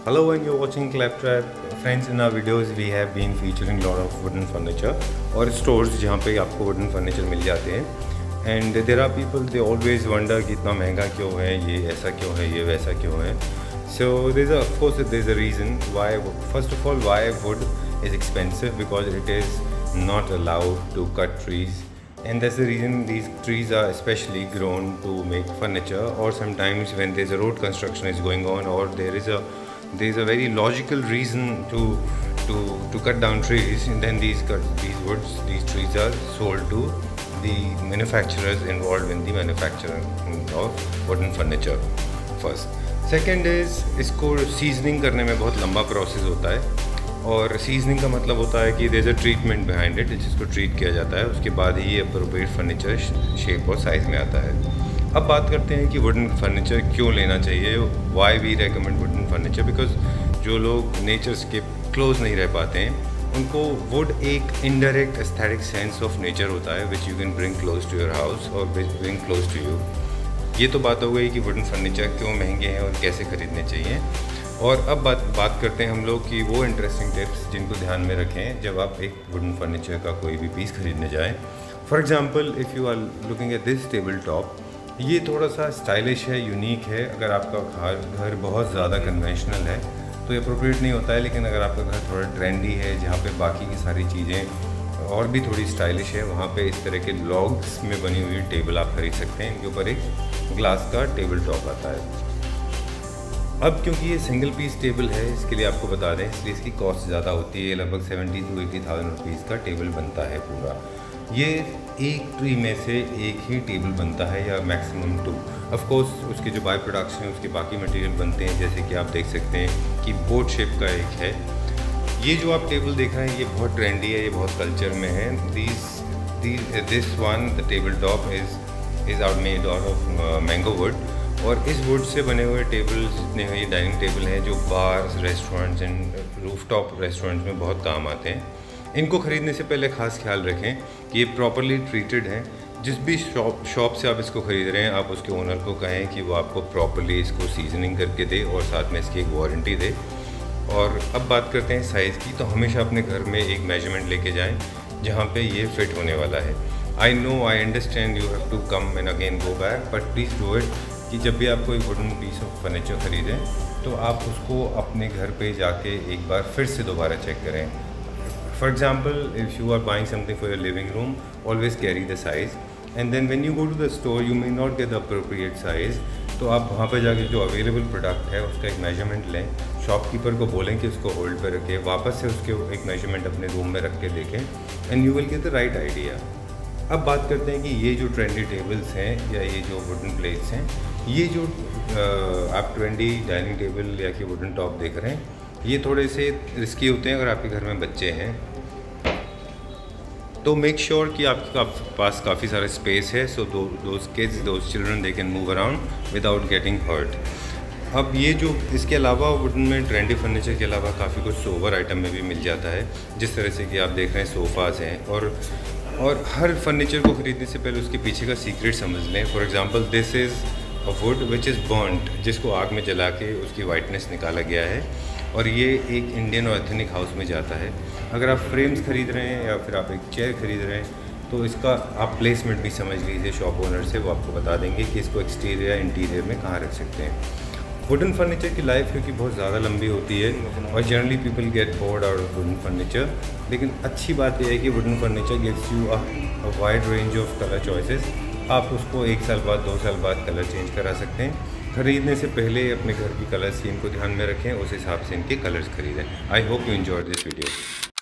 Hello and you're watching Claptrap. Friends, in our videos we have been featuring lot of wooden furniture और stores जहाँ पे आपको wooden furniture मिल जाते हैं and there are people they always wonder कि इतना महंगा क्यों है, ये ऐसा क्यों है, ये वैसा क्यों है. So of course there's a reason why. First of all, why wood is expensive, because it is not allowed to cut trees, and that's the reason these trees are especially grown to make furniture, or sometimes when there's a road construction is going on, or there's a very logical reason to cut down trees, and then these trees are sold to the manufacturers involved in the manufacturing of wooden furniture. First, second is इसको seasoning करने में बहुत लंबा process होता है, और seasoning का मतलब होता है कि there is a treatment behind it, जिसको ट्रीट किया जाता है, उसके बाद ही ये अप्रोप्रिएट फर्नीचर शेप और साइज़ में आता है. अब बात करते हैं कि वुडन फर्नीचर क्यों लेना चाहिए. Why we recommend wooden furniture, because जो लोग नेचर के क्लोज नहीं रह पाते हैं उनको वुड एक indirect aesthetic sense of nature होता है, which you can bring close to your house और ब्रिंग क्लोज टू यू. ये तो बात हो गई कि वुडन फर्नीचर क्यों महंगे हैं और कैसे ख़रीदने चाहिए. और अब बात करते हैं हम लोग कि वो इंटरेस्टिंग टिप्स जिनको ध्यान में रखें जब आप एक वुडन फर्नीचर का कोई भी पीस खरीदने जाएं. For example, if you are looking at this table top, ये थोड़ा सा स्टाइलिश है, यूनिक है. अगर आपका घर बहुत ज़्यादा कन्वेंशनल है तो ये अप्रोप्रिएट नहीं होता है, लेकिन अगर आपका घर थोड़ा ट्रेंडी है जहाँ पे बाकी की सारी चीज़ें और भी थोड़ी स्टाइलिश है, वहाँ पे इस तरह के लॉग्स में बनी हुई टेबल आप खरीद सकते हैं. इनके ऊपर एक ग्लास का टेबल टॉप आता है. अब क्योंकि ये सिंगल पीस टेबल है, इसके लिए आपको बता दें, इसलिए इसकी कॉस्ट ज़्यादा होती है. लगभग 70,000 to 80,000 रुपीज़ का टेबल बनता है पूरा. ये एक ट्री में से एक ही टेबल बनता है, या मैक्सिमम 2. ऑफ कोर्स उसके जो बाय प्रोडक्शन है उसके बाकी मटेरियल बनते हैं, जैसे कि आप देख सकते हैं कि बोट शेप का एक है. ये जो आप टेबल देख रहे हैं ये बहुत ट्रेंडी है, ये बहुत कल्चर में है. This one the table top is out made out of mango would, और इस वुड से बने हुए टेबल जितने हैं, ये डाइनिंग टेबल हैं जो bars, restaurants and rooftop restaurants में बहुत काम आते हैं. इनको ख़रीदने से पहले ख़ास ख्याल रखें कि ये प्रॉपरली ट्रीटेड हैं. जिस भी शॉप से आप इसको ख़रीद रहे हैं, आप उसके ओनर को कहें कि वो आपको प्रॉपरली इसको सीजनिंग करके दे और साथ में इसकी एक वारंटी दे. और अब बात करते हैं साइज़ की, तो हमेशा अपने घर में एक मेजरमेंट लेके जाएं जहाँ पे ये फ़िट होने वाला है. I know, I understand you have to come and again go back, but please do it कि जब भी आप कोई वुडन पीस ऑफ फर्नीचर ख़रीदें तो आप उसको अपने घर पे जाके एक बार फिर से दोबारा चेक करें. For example, if you are buying something for your living room, always carry the size, and then when you go to the store you may not get the appropriate size. तो आप वहाँ पर जाके जो available product है उसका एक measurement लें, शॉपकीपर को बोलें कि उसको होल्ड पर रखें, वापस से उसके एक मेजरमेंट अपने रूम में रख के देखें, and you will get the right idea. अब बात करते हैं कि ये जो ट्रेंडी टेबल्स हैं या ये जो वुडन प्लेट्स हैं, ये जो आप ट्रेंडी डाइनिंग टेबल या कि वुडन टॉप देख रहे हैं, ये थोड़े से रिस्की होते हैं अगर आपके घर में बच्चे हैं. तो मेक श्योर कि आपके पास काफ़ी सारा स्पेस है, so those children they can move around without getting hurt. अब ये जो इसके अलावा वुडन में ट्रेंडी फर्नीचर के अलावा काफ़ी कुछ सोवर आइटम में भी मिल जाता है, जिस तरह से कि आप देख रहे हैं सोफ़ाज़ हैं. और हर फर्नीचर को ख़रीदने से पहले उसके पीछे का सीक्रेट समझ लें. For example, this is a would which is burned, जिसको आग में जला के उसकी वाइटनेस निकाला गया है, और ये एक इंडियन और एथनिक हाउस में जाता है. अगर आप फ्रेम्स खरीद रहे हैं या फिर आप एक चेयर खरीद रहे हैं तो इसका आप प्लेसमेंट भी समझ लीजिए शॉप ओनर से, वो आपको बता देंगे कि इसको एक्सटीरियर या इंटीरियर में कहाँ रख सकते हैं. वुडन फर्नीचर की लाइफ क्योंकि बहुत ज़्यादा लंबी होती है और generally people get bored out of wooden furniture, लेकिन अच्छी बात यह है कि wooden furniture gives you a wide range of colour choices. आप उसको 1 साल बाद 2 साल बाद कलर चेंज करा सकते हैं. खरीदने से पहले अपने घर की कलर स्कीम को ध्यान में रखें, उस हिसाब से इनके कलर्स खरीदें. I hope you enjoyed this video.